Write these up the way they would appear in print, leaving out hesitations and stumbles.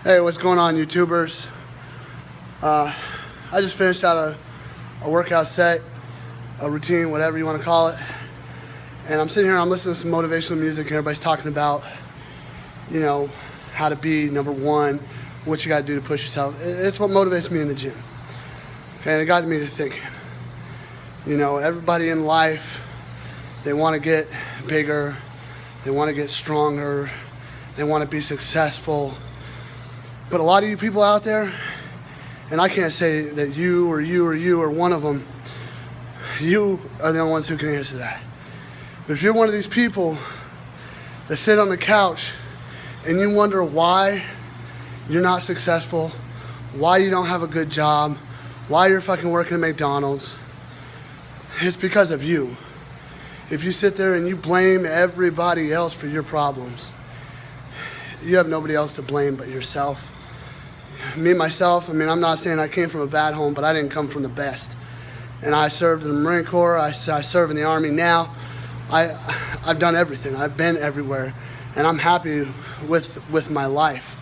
Hey, what's going on, YouTubers? I just finished out a workout set, a routine, whatever you want to call it. And I'm sitting here, I'm listening to some motivational music, and everybody's talking about, you know, how to be number one, what you got to do to push yourself. It's what motivates me in the gym. Okay, and it got me to thinking. You know, everybody in life, they want to get bigger, they want to get stronger, they want to be successful. But a lot of you people out there, and I can't say that you or one of them, you are the only ones who can answer that. But if you're one of these people that sit on the couch and you wonder why you're not successful, why you don't have a good job, why you're fucking working at McDonald's, it's because of you. If you sit there and you blame everybody else for your problems, you have nobody else to blame but yourself. Me, myself, I mean, I'm not saying I came from a bad home, but I didn't come from the best. And I served in the Marine Corps, I serve in the Army now. I've done everything, I've been everywhere, and I'm happy with my life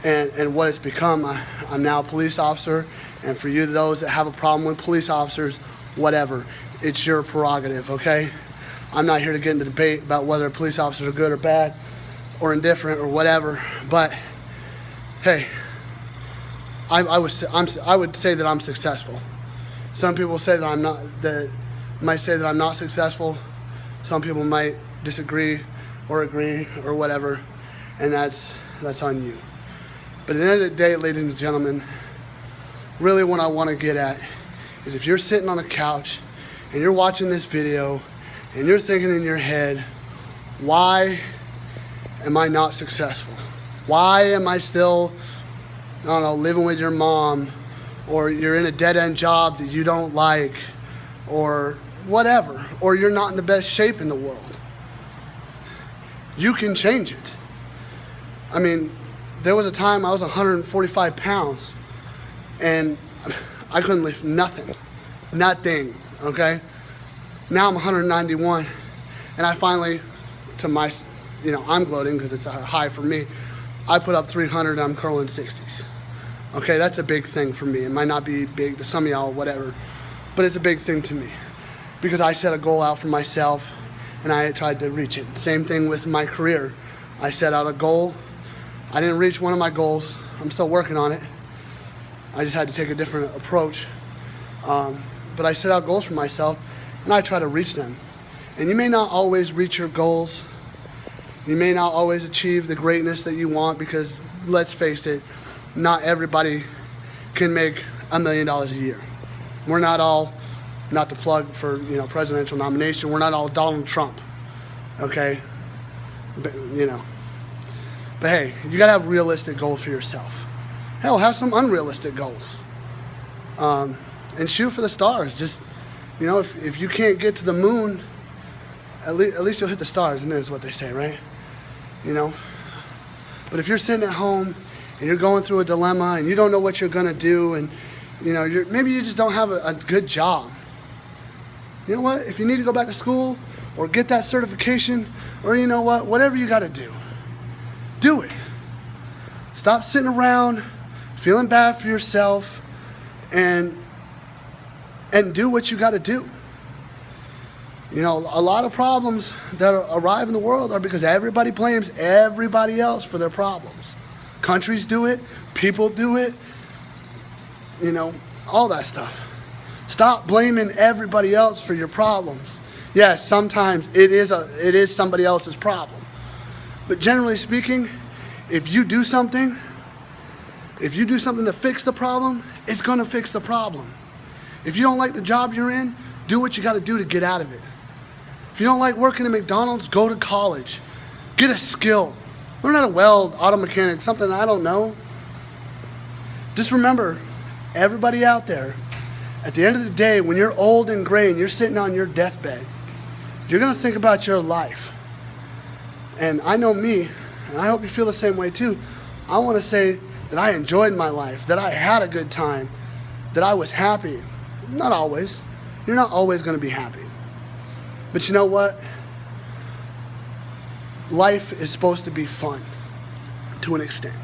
and what it's become. I'm now a police officer, and for you, those that have a problem with police officers, whatever, it's your prerogative, okay? I'm not here to get into debate about whether police officers are good or bad or indifferent or whatever, but hey, I would say that I'm successful. Some people say that I'm not, might say that I'm not successful. Some people might disagree or agree or whatever, and that's on you. But at the end of the day, ladies and gentlemen, really what I want to get at is if you're sitting on the couch and you're watching this video and you're thinking in your head, why am I not successful? Why am I still, I don't know, living with your mom, or you're in a dead-end job that you don't like, or whatever, or you're not in the best shape in the world? You can change it. I mean, there was a time I was 145 pounds and I couldn't lift nothing, okay? Now I'm 191, and I finally, to my, I'm gloating because it's a high for me, I put up 300 and I'm curling 60s. Okay, that's a big thing for me. It might not be big to some of y'all, whatever, but it's a big thing to me because I set a goal out for myself and I tried to reach it. Same thing with my career. I set out a goal. I didn't reach one of my goals. I'm still working on it. I just had to take a different approach. But I set out goals for myself and I try to reach them. And you may not always reach your goals. You may not always achieve the greatness that you want because, let's face it, not everybody can make $1 million a year. We're not all, not to plug for presidential nomination, we're not all Donald Trump, okay? But hey, you gotta have realistic goals for yourself. Hell, have some unrealistic goals. And shoot for the stars. Just, if you can't get to the moon, at least you'll hit the stars, and that's what they say, right? But if you're sitting at home and you're going through a dilemma and you don't know what you're gonna do, and maybe you just don't have a good job. You know what? If you need to go back to school or get that certification, or whatever you gotta do, do it. Stop sitting around feeling bad for yourself and do what you gotta do. A lot of problems that arrive in the world are because everybody blames everybody else for their problems. Countries do it, people do it, all that stuff. Stop blaming everybody else for your problems. Yes, sometimes it is somebody else's problem. But generally speaking, if you do something to fix the problem, it's gonna fix the problem. If you don't like the job you're in, do what you gotta do to get out of it. If you don't like working at McDonald's, go to college. Get a skill. Learn how to weld, auto mechanic, something I don't know. Just remember, everybody out there, at the end of the day, when you're old and gray and you're sitting on your deathbed, you're gonna think about your life. And I know me, and I hope you feel the same way too. I wanna say that I enjoyed my life, that I had a good time, that I was happy. Not always. You're not always gonna be happy. But you know what? Life is supposed to be fun to an extent.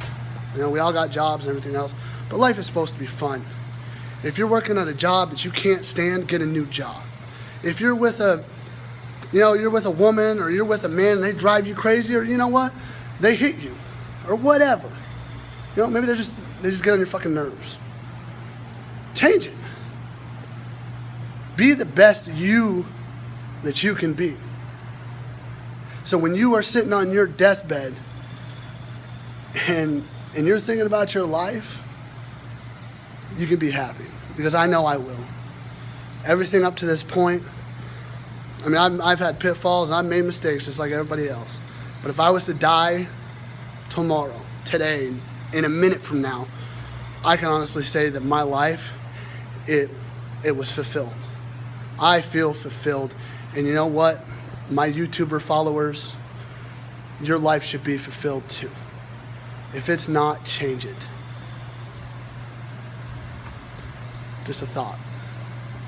You know, we all got jobs and everything else, but life is supposed to be fun. If you're working at a job that you can't stand, get a new job. If you're with you're with a woman or you're with a man and they drive you crazy, or you know what, they hit you or whatever. You know, maybe they just get on your fucking nerves. Change it. Be the best you that you can be. So when you are sitting on your deathbed and you're thinking about your life, you can be happy, because I know I will. Everything up to this point, I mean, I've had pitfalls and I've made mistakes just like everybody else. But if I was to die tomorrow, today, in a minute from now, I can honestly say that my life, it was fulfilled. I feel fulfilled. And you know what? My YouTuber followers, your life should be fulfilled too. If it's not, change it. Just a thought.